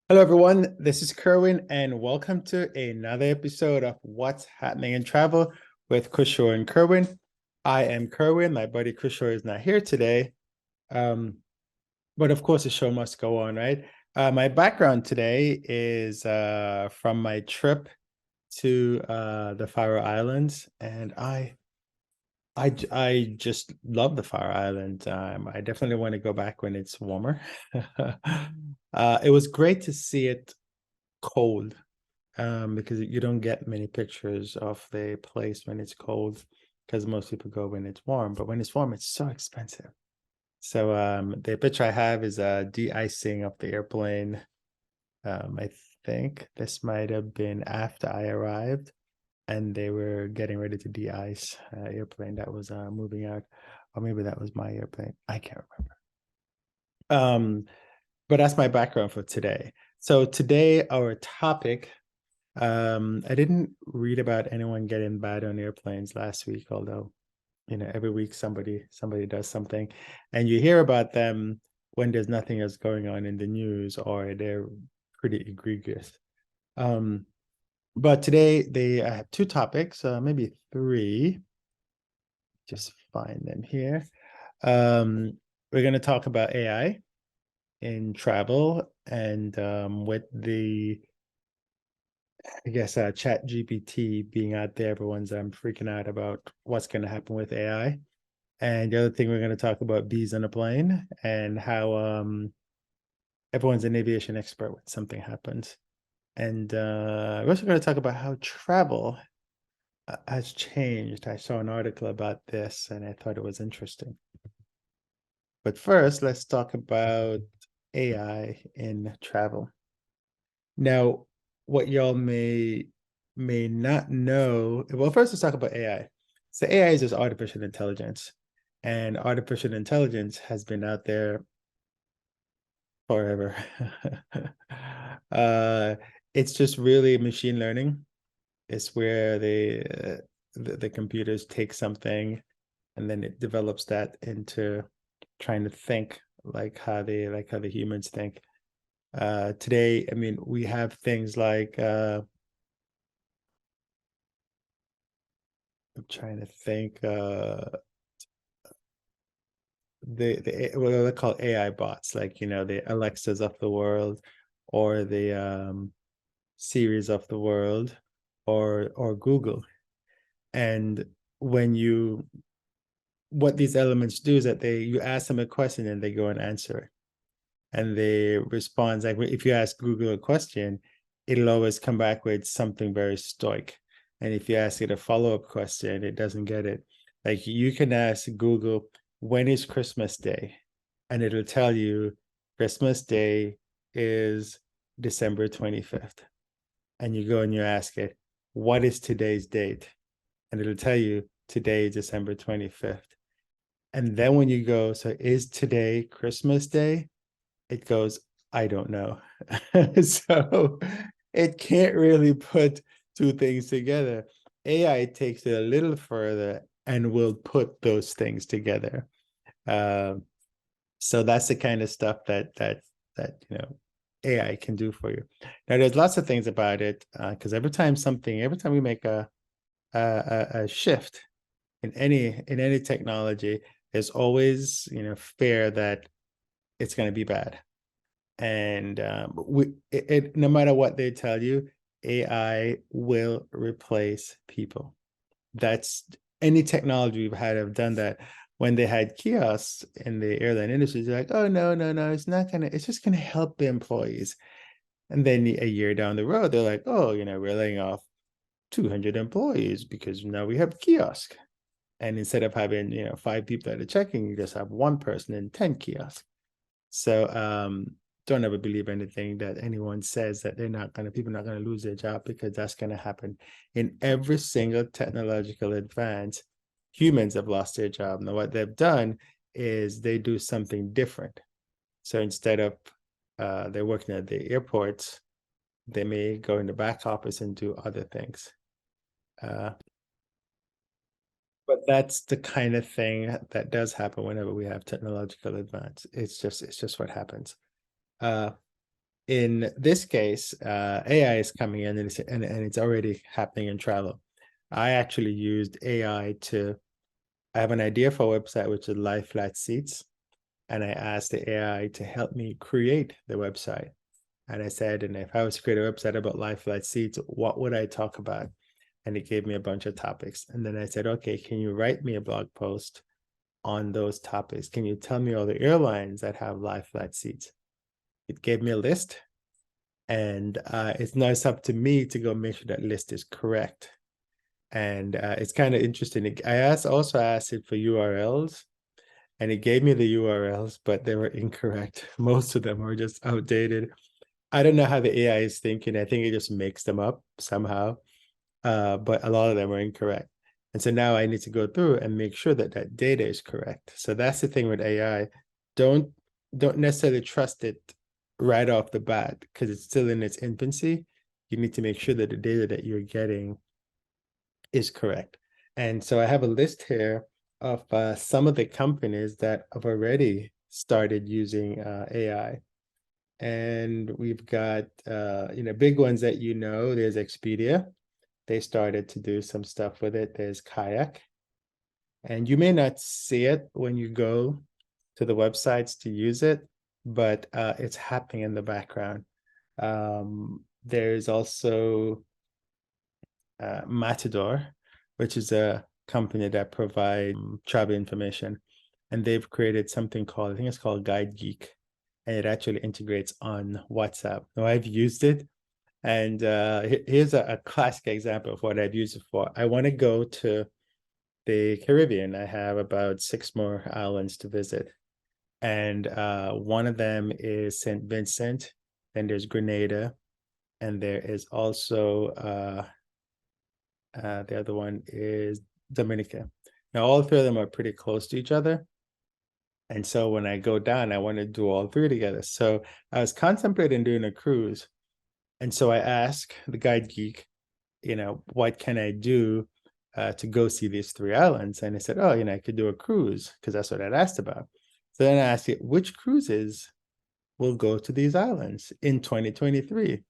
Hello, everyone. This is Kerwin, and welcome to another episode of What's Happening in Travel with Kushore and Kerwin. I am Kerwin. My buddy Kushore is not here today. Um, but of course, the show must go on, right? My background today is from my trip to the Faroe Islands, and I just love the Faroe Islands. I definitely want to go back when it's warmer. It was great to see it cold because you don't get many pictures of the place when it's cold because most people go when it's warm, but when it's warm, it's so expensive. So the picture I have is de-icing of the airplane. I think this might have been after I arrived and they were getting ready to de-ice airplane that was moving out, or maybe that was my airplane. I can't remember. But that's my background for today. So today our topic, I didn't read about anyone getting bad on airplanes last week, although every week somebody does something, and you hear about them when there's nothing else going on in the news or they're pretty egregious. Um, but today I have two topics, maybe three. Just find them here. We're going to talk about AI in travel and with the I guess Chat GPT being out there, everyone's freaking out about what's going to happen with AI. And the other thing we're going to talk about bees on a plane and how everyone's an aviation expert when something happens. And we're also going to talk about how travel has changed. I saw an article about this and I thought it was interesting. But first, let's talk about AI in travel. Now, what y'all may not know, well, first let's talk about AI. So AI is just artificial intelligence, and artificial intelligence has been out there forever. uh, it's just really machine learning. It's where the computers take something and then it develops that into trying to think like how the humans think. Today, I mean, we have things like I'm trying to think the what are they called AI bots, like the Alexas of the world or the Series of the world or Google. And when you what these elements do is that you ask them a question and they go and answer it. And they respond like if you ask Google a question, it'll always come back with something very stoic. And if you ask it a follow-up question, it doesn't get it. Like you can ask Google, when is Christmas Day? And it'll tell you Christmas Day is December 25th. And you go and you ask it, what is today's date? And it'll tell you today is December 25th. And then when you go, so is today Christmas Day? It goes, I don't know. So it can't really put two things together. AI takes it a little further and will put those things together. Uh, so that's the kind of stuff that AI can do for you. Now, there's lots of things about it because every time we make a shift in any technology, there's always fear that it's going to be bad. And no matter what they tell you, AI will replace people. That's any technology we've had have done that. When they had kiosks in the airline industry, they're like, oh no, it's just gonna help the employees. And then a year down the road, they're like, oh, we're laying off 200 employees because now we have kiosk. And instead of having, five people at the checking, you just have one person in 10 kiosks. So don't ever believe anything that anyone says that people are not gonna lose their job, because that's gonna happen. In every single technological advance, humans have lost their job. Now what they've done is they do something different. So instead of they're working at the airports, they may go in the back office and do other things. But that's the kind of thing that does happen whenever we have technological advance. It's just what happens. Uh, in this case, AI is coming in and it's already happening in travel. I actually used AI I have an idea for a website, which is Lie Flat Seats. And I asked the AI to help me create the website. And I said, and if I was to create a website about Lie Flat Seats, what would I talk about? And it gave me a bunch of topics. And then I said, okay, can you write me a blog post on those topics? Can you tell me all the airlines that have Lie Flat Seats? It gave me a list. And it's now it's up to me to go make sure that list is correct. And it's kind of interesting. Also asked it for URLs, and it gave me the URLs, but they were incorrect. Most of them were just outdated. I don't know how the AI is thinking. I think it just makes them up somehow, but a lot of them are incorrect. And so now I need to go through and make sure that that data is correct. So that's the thing with AI. Don't necessarily trust it right off the bat because it's still in its infancy. You need to make sure that the data that you're getting is correct. And so I have a list here of some of the companies that have already started using AI. And we've got big ones that there's Expedia. They started to do some stuff with it. There's Kayak. And you may not see it when you go to the websites to use it, but it's happening in the background. There's also Matador, which is a company that provides travel information. And they've created something called, I think it's called Guide Geek. And it actually integrates on WhatsApp. Now I've used it. And here's a classic example of what I've used it for. I want to go to the Caribbean. I have about 6 more islands to visit. And one of them is St. Vincent, then there's Grenada, and there is also the other one is Dominica. Now, all 3 of them are pretty close to each other. And so when I go down, I want to do all 3 together. So I was contemplating doing a cruise. And so I asked the Guide Geek, what can I do to go see these 3 islands? And I said, oh, I could do a cruise because that's what I'd asked about. So then I asked it, which cruises will go to these islands in 2023?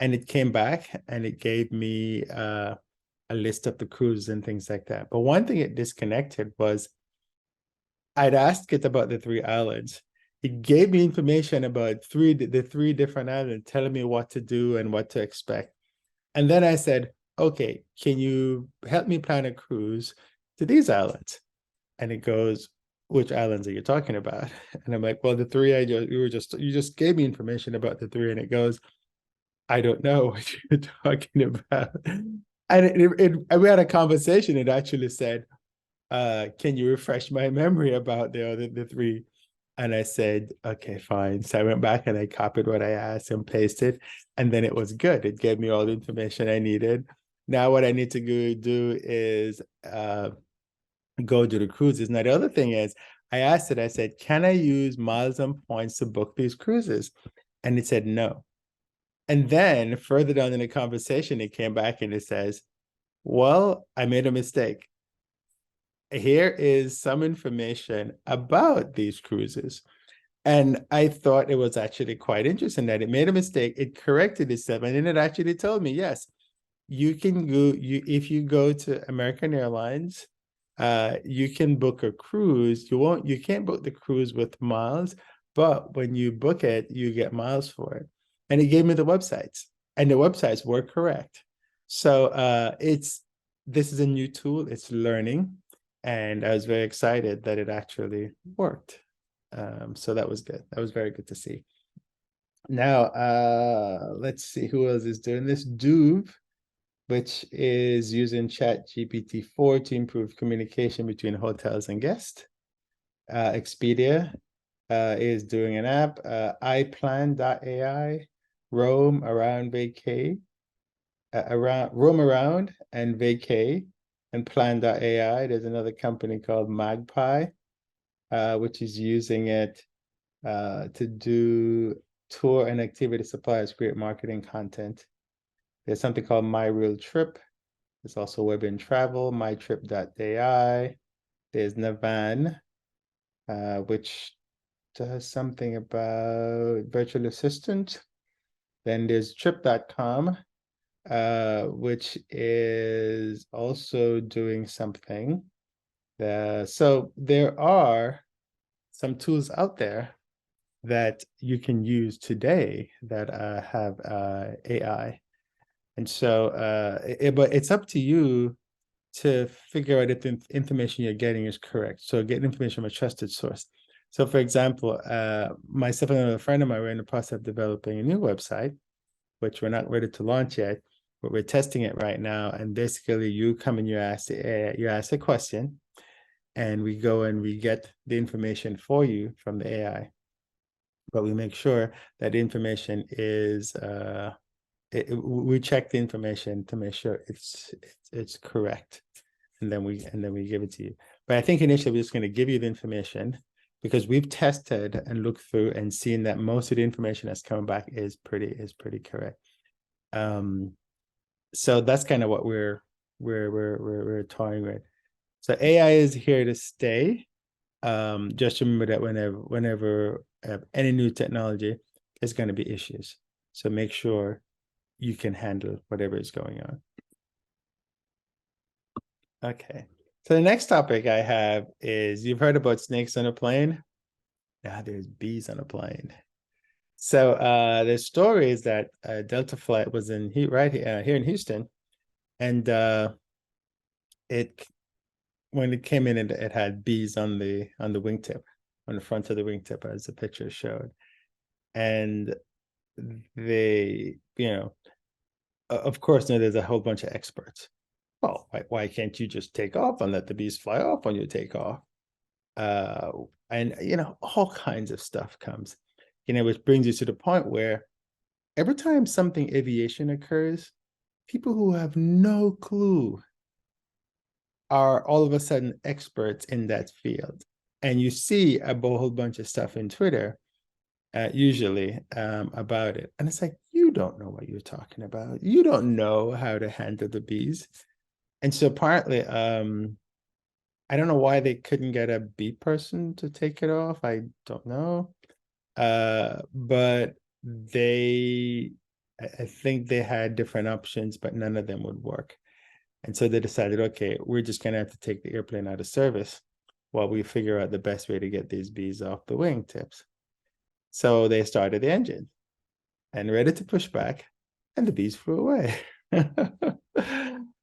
And it came back and it gave me a list of the cruises and things like that. But one thing it disconnected was I'd asked it about the 3 islands. It gave me information about the 3 different islands, telling me what to do and what to expect. And then I said, okay, can you help me plan a cruise to these islands? And it goes, which islands are you talking about? And I'm like, well, the 3 you just gave me information about the 3. And it goes, I don't know what you're talking about. And we had a conversation. It actually said, can you refresh my memory about the 3? And I said, okay, fine. So I went back and I copied what I asked and pasted, and then it was good. It gave me all the information I needed. Now what I need to do is go to the cruises. Now the other thing is, I asked it, I said, can I use miles and points to book these cruises? And it said no. And then further down in the conversation, it came back and it says, well, I made a mistake. Here is some information about these cruises. And I thought it was actually quite interesting that it made a mistake. It corrected itself, and then it actually told me, yes, you can go, if you go to American Airlines, you can book a cruise. You can't book the cruise with miles, but when you book it, you get miles for it. And it gave me the websites, and the websites were correct. So this is a new tool, it's learning. And I was very excited that it actually worked. So that was good. That was very good to see. Now, let's see who else is doing this. Duve, which is using ChatGPT-4 to improve communication between hotels and guests. Expedia is doing an app. iPlan.ai, Roam Around Vacay, Roam Around and Vacay, and Plan.ai. There's another company called Magpie, which is using it to do tour and activity suppliers, create marketing content. There's something called My Real Trip. There's also Web and Travel, MyTrip.ai. There's Navan, which something about virtual assistant. Then there's trip.com, which is also doing something. So there are some tools out there that you can use today that have AI. And so, but it's up to you to figure out if the information you're getting is correct. So get information from a trusted source. So for example, myself and a friend of mine, we're in the process of developing a new website, which we're not ready to launch yet, but we're testing it right now. And basically you come and you ask a question, and we go and we get the information for you from the AI. But we make sure that the information is we check the information to make sure it's correct, and then we give it to you. But I think initially we're just going to give you the information because we've tested and looked through and seen that most of the information that's coming back is pretty correct. So that's kind of what we're toying with. So AI is here to stay. Just remember that whenever any new technology, there's going to be issues. So make sure you can handle whatever is going on. Okay. So the next topic I have is, you've heard about snakes on a plane. Now there's bees on a plane. So the story is that Delta flight was right here in Houston, and when it came in, it had bees on the wingtip, on the front of the wingtip, as the picture showed, and they, of course, now there's a whole bunch of experts. Well, why can't you just take off and let the bees fly off when you take off? And all kinds of stuff comes, which brings you to the point where every time something aviation occurs, people who have no clue are all of a sudden experts in that field. And you see a whole bunch of stuff in Twitter, usually about it. And it's like, you don't know what you're talking about. You don't know how to handle the bees. And so partly, I don't know why they couldn't get a bee person to take it off. I don't know. But I think they had different options, but none of them would work. And so they decided, okay, we're just going to have to take the airplane out of service while we figure out the best way to get these bees off the wingtips. So they started the engine and ready to push back, and the bees flew away.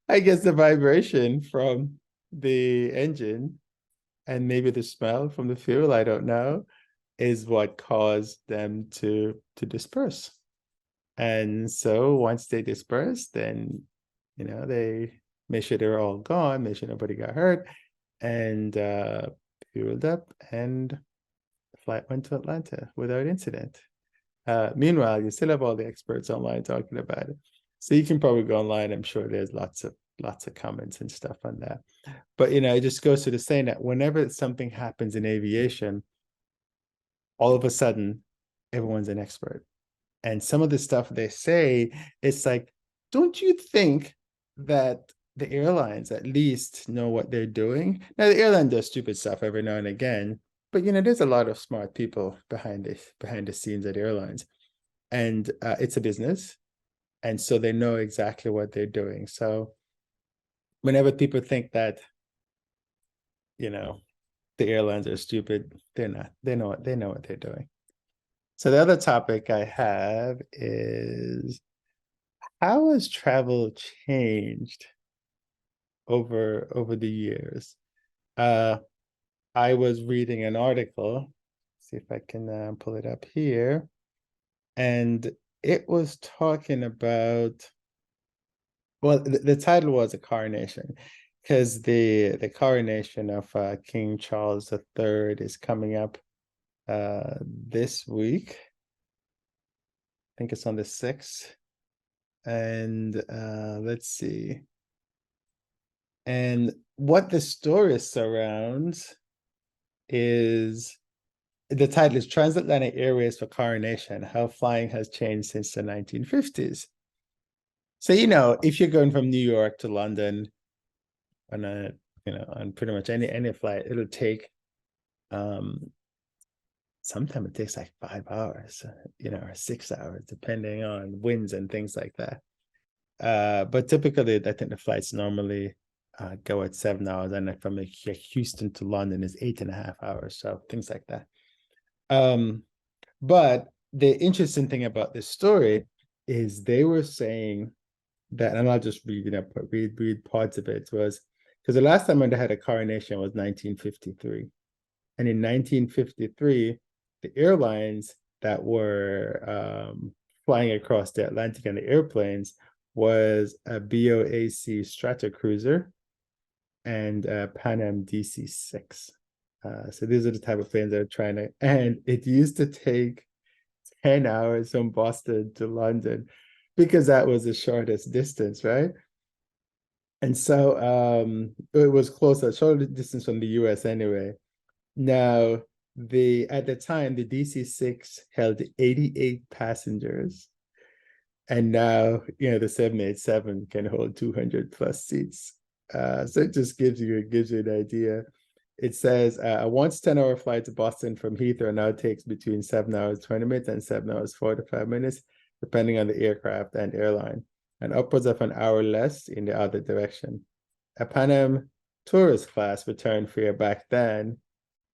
I guess the vibration from the engine and maybe the smell from the fuel, I don't know, is what caused them to disperse. And so once they dispersed, then, they made sure they were all gone, made sure nobody got hurt, and fueled up, and the flight went to Atlanta without incident. Meanwhile, you still have all the experts online talking about it. So you can probably go online. I'm sure there's lots of comments and stuff on that. But, it just goes to the saying that whenever something happens in aviation, all of a sudden, everyone's an expert. And some of the stuff they say, it's like, don't you think that the airlines at least know what they're doing? Now, the airline does stupid stuff every now and again, but there's a lot of smart people behind the scenes at airlines, and it's a business, and so they know exactly what they're doing. So whenever people think that the airlines are stupid, they're not. They know what they're doing. So the other topic I have is, how has travel changed over the years? I was reading an article, see if I can pull it up here, and it was talking about, well, the title was A Coronation, because the coronation of King Charles III is coming up this week. I think it's on the 6th. And let's see. And what the story surrounds is, the title is Transatlantic Airways for Coronation, How Flying Has Changed Since the 1950s. So, if you're going from New York to London on on pretty much any flight, it'll take sometimes it takes like 5 hours, or 6 hours, depending on winds and things like that. But typically, I think the flights normally go at 7 hours, and from like Houston to London is 8.5 hours. So things like that. But the interesting thing about this story is they were saying that, and I'll just read parts of it, was because the last time when they had a coronation was 1953. And in 1953, the airlines that were flying across the Atlantic on the airplanes was a BOAC Stratocruiser and a Pan Am DC-6. So these are the type of planes that are trying to, and it used to take 10 hours from Boston to London because that was the shortest distance, right? And so it was closer, shorter distance from the US anyway. Now, at the time, the DC-6 held 88 passengers. And now, the 787 can hold 200 plus seats. So it just gives you an idea. It says a once 10-hour flight to Boston from Heathrow now takes between 7 hours 20 minutes and 7 hours 45 minutes, depending on the aircraft and airline, and upwards of an hour less in the other direction. A Pan Am tourist class return fare back then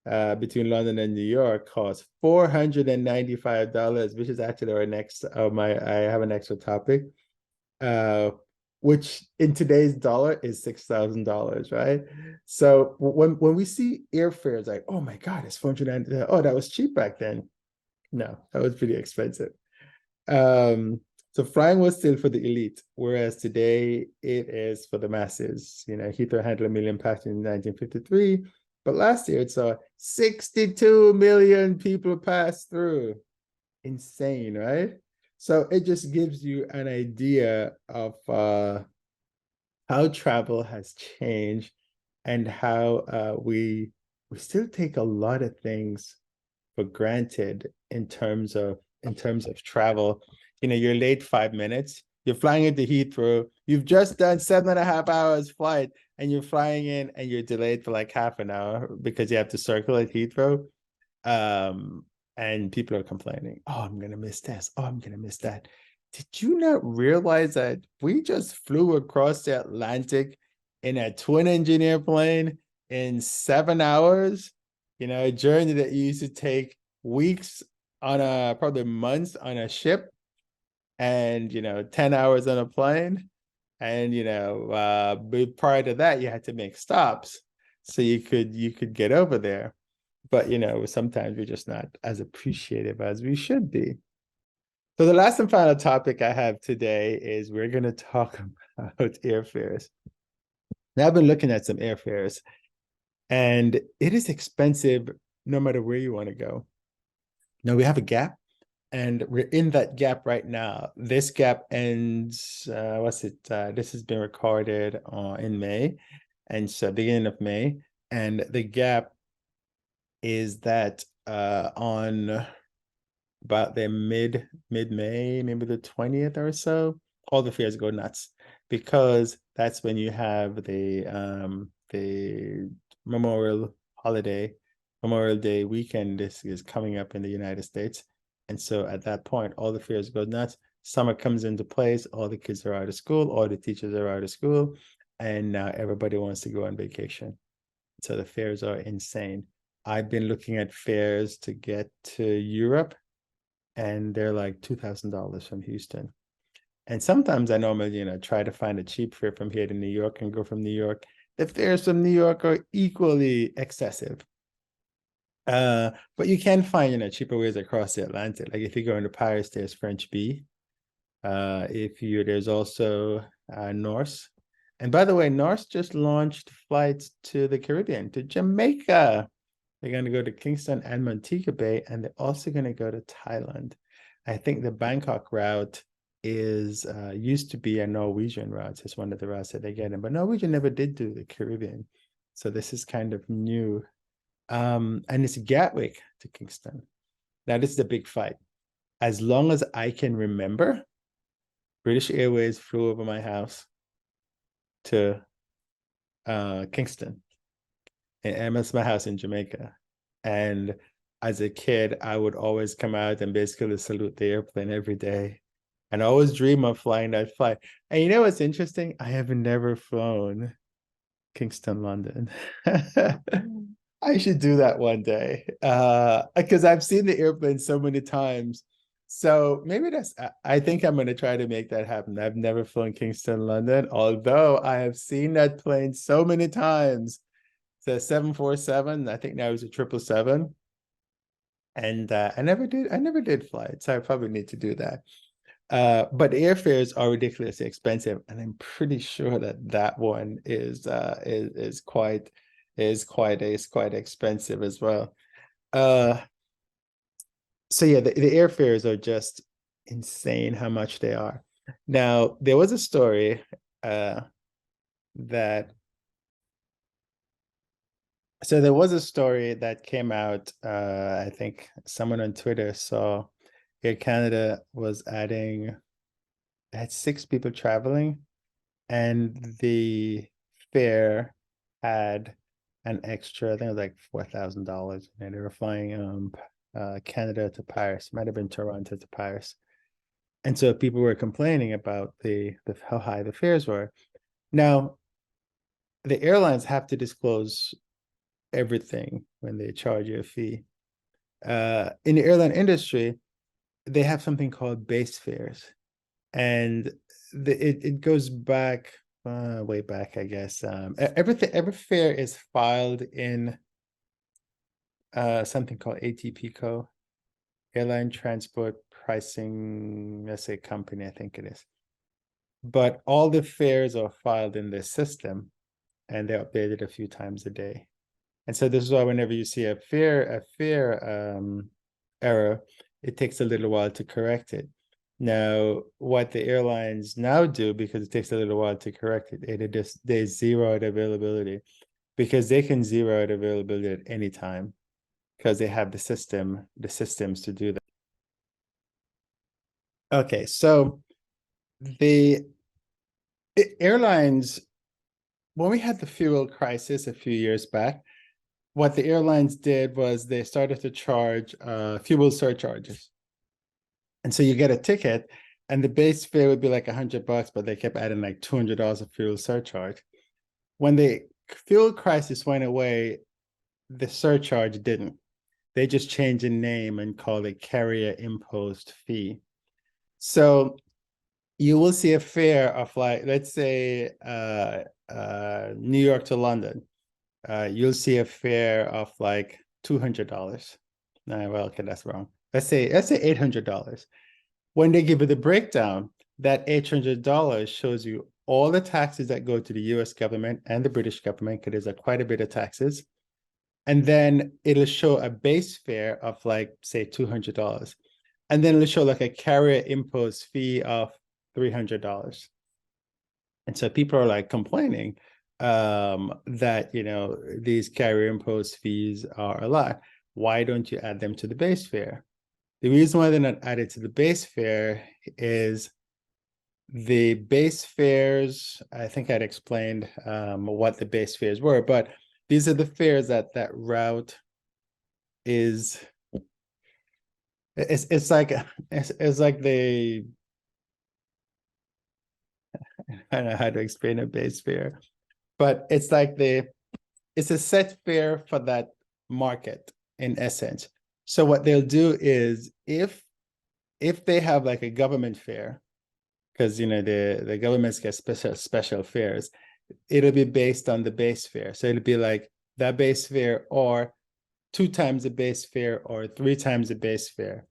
between London and New York cost $495, which is actually our next. I have an extra topic, which in today's dollar is $6,000, right? So when we see airfares like, oh my God, it's $490. Oh, that was cheap back then. No, that was pretty expensive. So flying was still for the elite, whereas today it is for the masses. Heathrow handled 1 million passengers in 1953. But last year, it saw 62 million people pass through. Insane, right? So it just gives you an idea of how travel has changed and how we still take a lot of things for granted in terms of travel. You're late 5 minutes. You're flying into Heathrow. You've just done 7.5 hours flight, and you're flying in, and you're delayed for like half an hour because you have to circle at Heathrow. And people are complaining, oh, I'm going to miss this. Oh, I'm going to miss that. Did you not realize that we just flew across the Atlantic in a twin engine airplane in 7 hours? A journey that used to take weeks probably months on a ship, and 10 hours on a plane. And prior to that, you had to make stops so you could get over there. But sometimes we're just not as appreciative as we should be. So the last and final topic I have today is we're going to talk about airfares. Now, I've been looking at some airfares, and it is expensive no matter where you want to go. Now, we have a gap, and we're in that gap right now. This gap ends, this has been recorded in May, and so beginning of May. And the gap is that on about the mid-May, maybe the 20th or so, all the fares go nuts, because that's when you have the Memorial Day weekend is coming up in the United States. And so at that point, all the fares go nuts. Summer comes into place, all the kids are out of school, all the teachers are out of school, and now everybody wants to go on vacation. So the fares are insane. I've been looking at fares to get to Europe, and they're like $2,000 from Houston. And sometimes I normally, try to find a cheap fare from here to New York and go from New York. The fares from New York are equally excessive. But you can find, cheaper ways across the Atlantic. Like if you go into Paris, there's French B. There's also Norse. And by the way, Norse just launched flights to the Caribbean, to Jamaica. They're going to go to Kingston and Montego Bay, and they're also going to go to Thailand. I think the Bangkok route used to be a Norwegian route. It's one of the routes that they get in, but Norwegian never did do the Caribbean. So this is kind of new. And it's Gatwick to Kingston. Now, this is the big fight. As long as I can remember, British Airways flew over my house to Kingston. And that's my house in Jamaica. And as a kid, I would always come out and basically salute the airplane every day. And I always dream of flying that flight. And you know what's interesting? I have never flown Kingston, London. I should do that one day. Because I've seen the airplane so many times. So maybe I think I'm going to try to make that happen. I've never flown Kingston, London, although I have seen that plane so many times. The 747, I think now it's a 777. And I never did fly it. So I probably need to do that. But airfares are ridiculously expensive, and I'm pretty sure that one is quite expensive as well. So yeah, the airfares are just insane how much they are. Now, there was a story that came out. I think someone on Twitter saw Air Canada was had 6 people traveling, and the fare had an extra, I think it was like $4,000, and they were flying Canada to Paris. Might have been Toronto to Paris. And so people were complaining about the how high the fares were. Now, the airlines have to disclose everything when they charge you a fee. In the airline industry, they have something called base fares, and it goes back way back, I guess. Every fare is filed in something called ATPCO, Airline Transport Pricing, let's say company, I think it is. But all the fares are filed in this system, and they're updated a few times a day. And so this is why whenever you see a fare error, it takes a little while to correct it. Now, what the airlines now do, because it takes a little while to correct it, they zero out availability, because they can zero out availability at any time because they have the systems to do that. Okay, so the airlines, when we had the fuel crisis a few years back, what the airlines did was they started to charge fuel surcharges. And so you get a ticket, and the base fare would be like $100, but they kept adding like $200 of fuel surcharge. When the fuel crisis went away, the surcharge didn't. They just changed the name and called it carrier imposed fee. So you will see a fare of, like, let's say New York to London. You'll see a fare of like $200. Well, okay, that's wrong. Let's say $800. When they give you the breakdown, that $800 shows you all the taxes that go to the US government and the British government, because there's quite a bit of taxes. And then it'll show a base fare of, like, say $200. And then it'll show like a carrier imposed fee of $300. And so people are like complaining that, these carrier imposed fees are a lot. Why don't you add them to the base fare? The reason why they're not added to the base fare is the base fares, I think I'd explained what the base fares were, but these are the fares that route is, it's like they, I don't know how to explain a base fare, but it's like it's a set fare for that market in essence. So what they'll do is, if they have like a government fare, because the governments get special fares, it'll be based on the base fare. So it'll be like that base fare, or 2 times the base fare, or 3 times the base fare.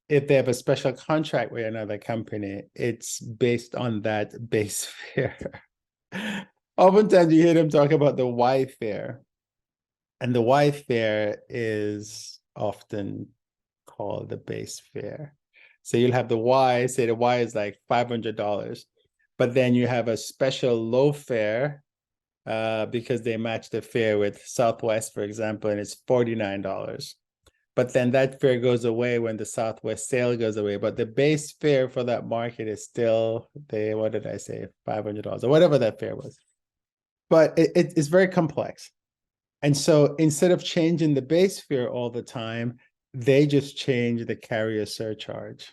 If they have a special contract with another company, it's based on that base fare. Oftentimes you hear them talk about the Y fare, and the Y fare is often called the base fare. So you'll have the Y, say the Y is like $500, but then you have a special low fare because they match the fare with Southwest, for example, and it's $49. But then that fare goes away when the Southwest sale goes away. But the base fare for that market is still, what did I say, $500 or whatever that fare was. But it's very complex. And so instead of changing the base fare all the time, they just change the carrier surcharge.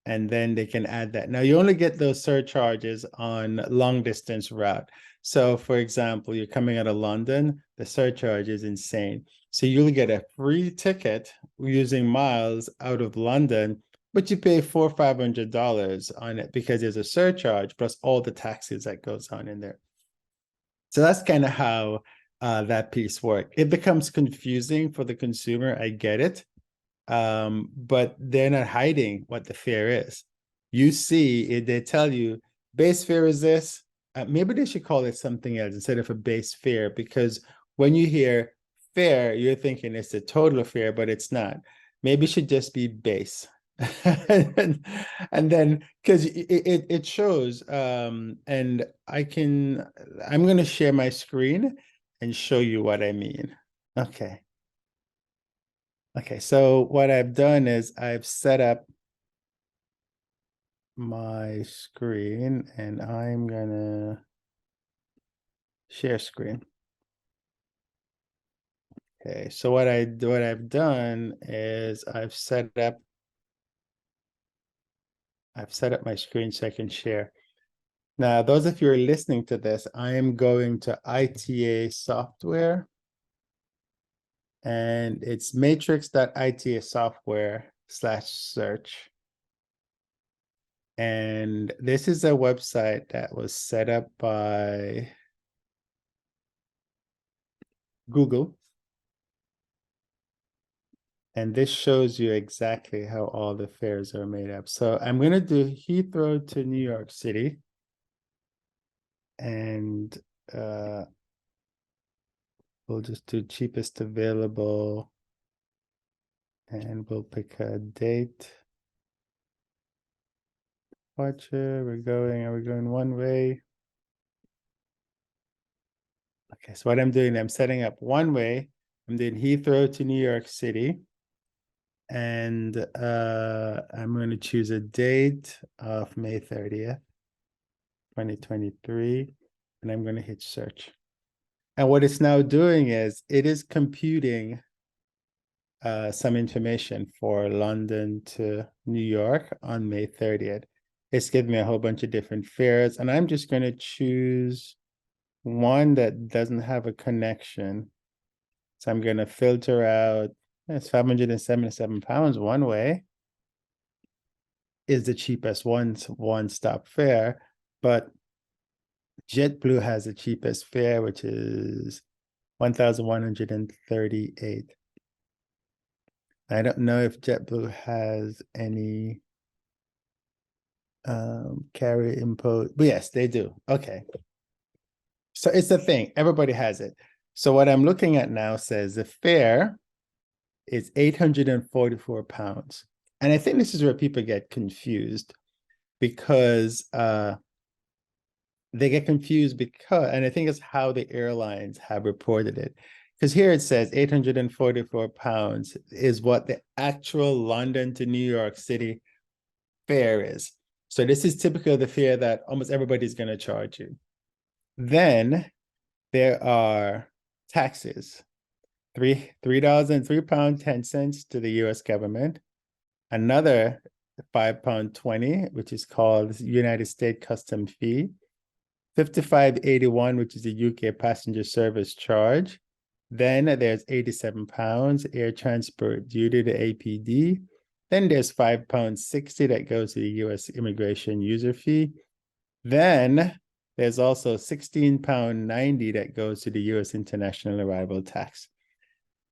And then they can add that. Now, you only get those surcharges on long distance route. So, for example, you're coming out of London, the surcharge is insane. So you'll get a free ticket using miles out of London, but you pay $400-500 on it because there's a surcharge plus all the taxes that goes on in there. So that's kind of how that piece works. It becomes confusing for the consumer. I get it. But they're not hiding what the fare is. You see it, they tell you base fare is this. Maybe they should call it something else instead of a base fare, because when you hear fare, you're thinking it's the total fare, but it's not. Maybe it should just be base. and then because it shows and I'm going to share my screen and show you what I mean. Okay. Okay, so what I've done is I've set up my screen and I'm gonna share screen. Okay, so what I've done is I've set up my screen so I can share. Now, those of you who are listening to this, I am going to ITA software, and it's matrix.itasoftware/search. And this is a website that was set up by Google. And this shows you exactly how all the fares are made up. So I'm going to do Heathrow to New York City. And we'll just do cheapest available. And we'll pick a date. Departure, are we going one way? Okay, so what I'm doing, I'm setting up one way. I'm doing Heathrow to New York City. And I'm going to choose a date of May 30th, 2023. And I'm going to hit search. And what it's now doing is it is computing some information for London to New York on May 30th. It's giving me a whole bunch of different fares. And I'm just going to choose one that doesn't have a connection. So I'm going to filter out, it's £577 one way is the cheapest one-stop fare, but JetBlue has the cheapest fare, which is 1,138. I don't know if JetBlue has any carrier impose, but yes, they do. Okay. So it's the thing, everybody has it. So what I'm looking at now says the fare is £844. And I think this is where people get confused because they get confused because, and I think it's how the airlines have reported it. Because here it says £844 is what the actual London to New York City fare is. So this is typical of the fare that almost everybody's going to charge you. Then there are taxes, £3.10 to the US government, another £5.20, which is called United States Custom Fee, £55.81, which is the UK passenger service charge. Then there's £87 air transport duty to APD. Then there's £5.60 that goes to the US immigration user fee. Then there's also £16.90 that goes to the US international arrival tax.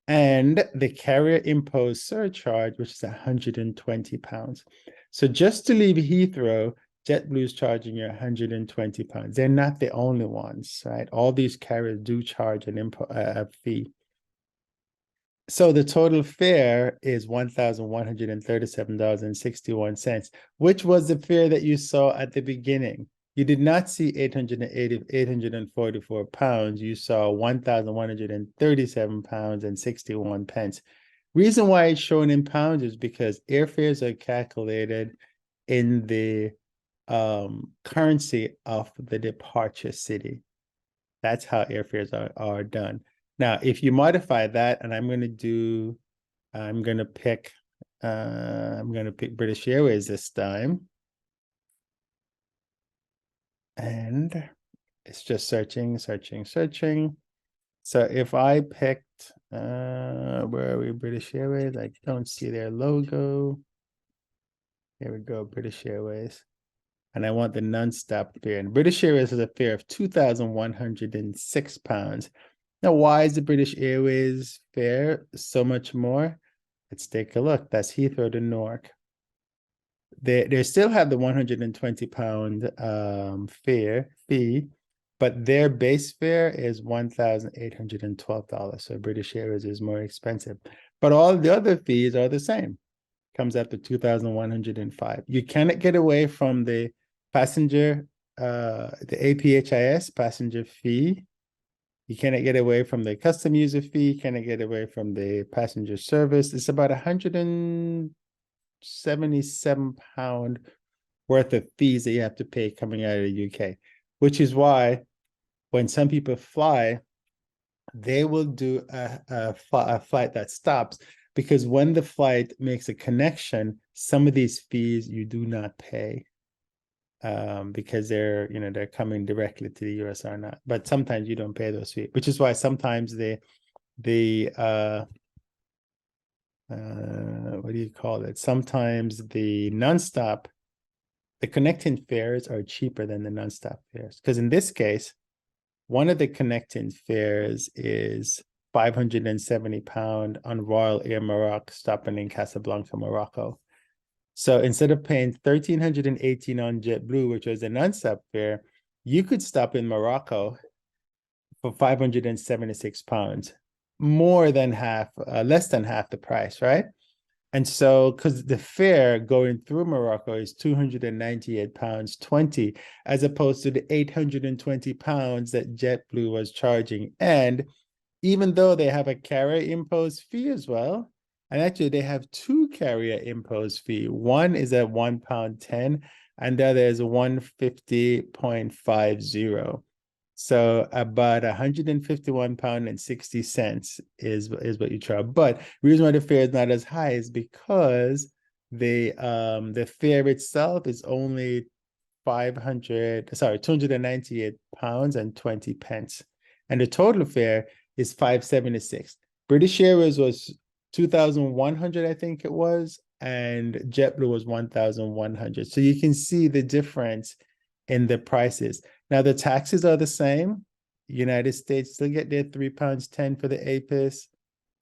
And the carrier imposed surcharge, which is £120. So just to leave Heathrow, JetBlue is charging you £120. They're not the only ones, right? All these carriers do charge a fee. So the total fare is $1,137.61, which was the fare that you saw at the beginning. You did not see £844. You saw £1,137.61. Reason why it's shown in pounds is because airfares are calculated in the currency of the departure city. That's how airfares are done. Now, if you modify that, and I'm going to do I'm gonna pick British Airways this time. And it's just searching. So if I picked where are we? British Airways, I don't see their logo. Here we go, British Airways. And I want the non-stop fare. And British Airways has a fare of £2,106. Now, why is the British Airways fare so much more? Let's take a look. That's Heathrow to Newark. They still have the £120 fee, but their base fare is $1,812. So British Airways is more expensive. But all the other fees are the same. Comes out to $2,105. You cannot get away from the passenger, the APHIS passenger fee. You cannot get away from the custom user fee. You cannot get away from the passenger service. It's about £177 worth of fees that you have to pay coming out of the UK, which is why when some people fly, they will do a flight that stops, because when the flight makes a connection, some of these fees you do not pay because they're coming directly to the US or not. But sometimes you don't pay those fees, which is why sometimes what do you call it? Sometimes the nonstop, the connecting fares are cheaper than the nonstop fares. Because in this case, one of the connecting fares is £570 on Royal Air Maroc stopping in Casablanca, Morocco. So instead of paying $1,318 on JetBlue, which was a nonstop fare, you could stop in Morocco for £576, more than half, less than half the price, right? And so, because the fare going through Morocco is £298.20, as opposed to the £820 that JetBlue was charging. And even though they have a carrier imposed fee as well, and actually they have two carrier imposed fee. One is at £1.10 and the other is £150.50. So about £151.60 is what you charge. But the reason why the fare is not as high is because the fare itself is only £298.20. And the total fare is $576. British Airways was 2,100, I think it was, and JetBlue was 1,100. So you can see the difference in the prices. Now the taxes are the same. United States still get their £3.10 for the APIS.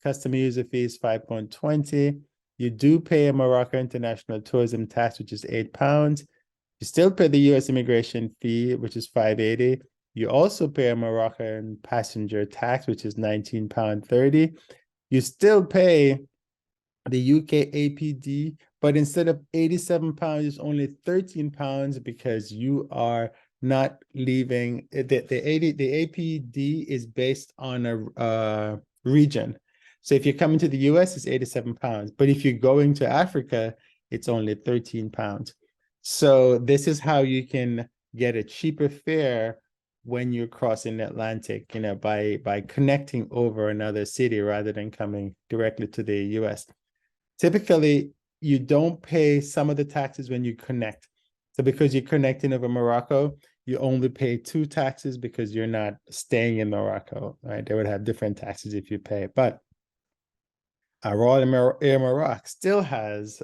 Customer user fee is £5.20. You do pay a Morocco International Tourism tax, which is £8. You still pay the US immigration fee, which is $5.80. You also pay a Moroccan passenger tax, which is £19.30. You still pay the UK APD, but instead of £87, it's only £13 because you are not leaving. The APD is based on a region. So if you're coming to the US, it's £87. But if you're going to Africa, it's only £13. So this is how you can get a cheaper fare when you're crossing the Atlantic, by connecting over another city rather than coming directly to the US. Typically, you don't pay some of the taxes when you connect. So because you're connecting over Morocco, you only pay 2 taxes because you're not staying in Morocco, right? They would have different taxes if you pay. But Royal Air Maroc still has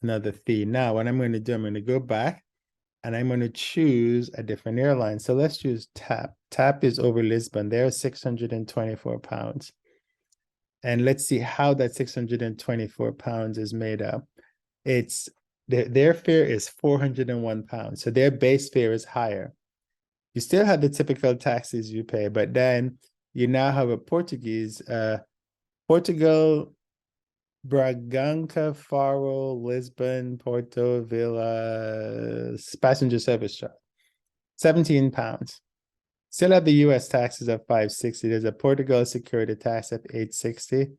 another fee. Now, what I'm going to do, I'm going to go back and I'm going to choose a different airline. So let's choose TAP. TAP is over Lisbon. They're £624. And let's see how that £624 is made up. It's their fare is £401. So their base fare is higher. You still have the typical taxes you pay, but then you now have a Portuguese, Portugal, Bragança, Faro, Lisbon, Porto, Villa, passenger service charge, £17. Still have the US taxes of $560. There's a Portugal security tax of $860,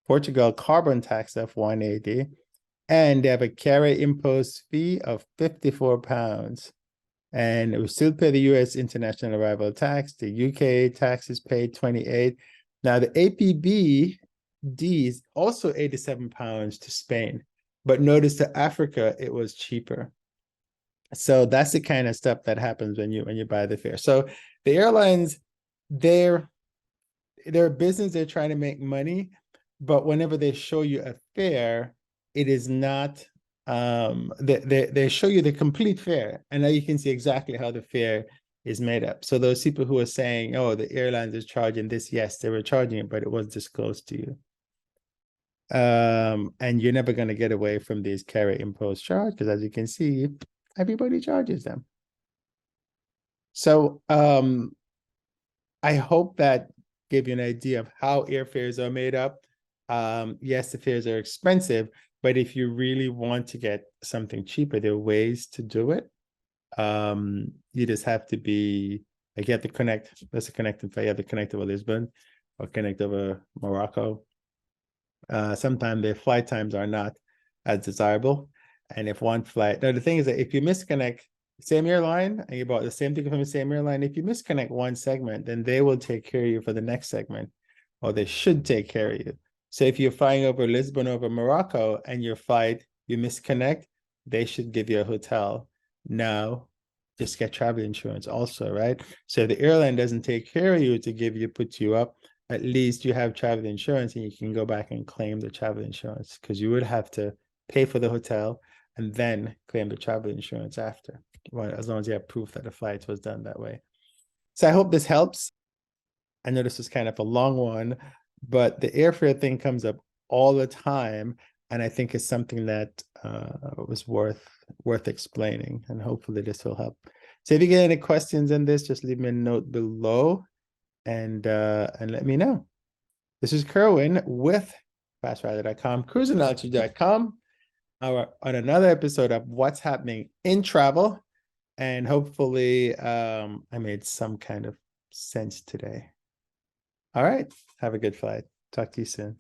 Portugal carbon tax of $180, and they have a carrier imposed fee of £54. And we still pay the US international arrival tax. The UK tax is paid $28. Now the APB D's, also 87 pounds to Spain. But notice to Africa, it was cheaper. So that's the kind of stuff that happens when you buy the fare. So the airlines, they're a business, they're trying to make money, but whenever they show you a fare, it is not they show you the complete fare, and now you can see exactly how the fare is made up. So those people who are saying, oh, the airlines is charging this, yes, they were charging it, but it was disclosed to you. And you're never going to get away from these carrier imposed charge, because as you can see, everybody charges them. So I hope that gave you an idea of how airfares are made up. Yes, the fares are expensive, but if you really want to get something cheaper, there are ways to do it. You just have to be like, you have to connect. Let's connect in, you have to connect over Lisbon or connect over Morocco. Sometimes the flight times are not as desirable. And if one flight, now the thing is that if you misconnect, same airline, and you bought the same thing from the same airline, if you misconnect one segment, then they will take care of you for the next segment, or they should take care of you. So if you're flying over Lisbon over Morocco and your flight, you misconnect, they should give you a hotel. Now, just get travel insurance also, right? So if the airline doesn't take care of you to give you, put you up, at least you have travel insurance and you can go back and claim the travel insurance, because you would have to pay for the hotel and then claim the travel insurance after, well, as long as you have proof that the flight was done that way. So I hope this helps. I know this was kind of a long one, but the airfare thing comes up all the time, and I think it's something that was worth explaining, and hopefully this will help. So if you get any questions on this, just leave me a note below and let me know. This is Kerwin with FastRider.com, cruisingaltitude.com, on another episode of What's Happening in Travel. And hopefully I made some kind of sense today. All right. Have a good flight. Talk to you soon.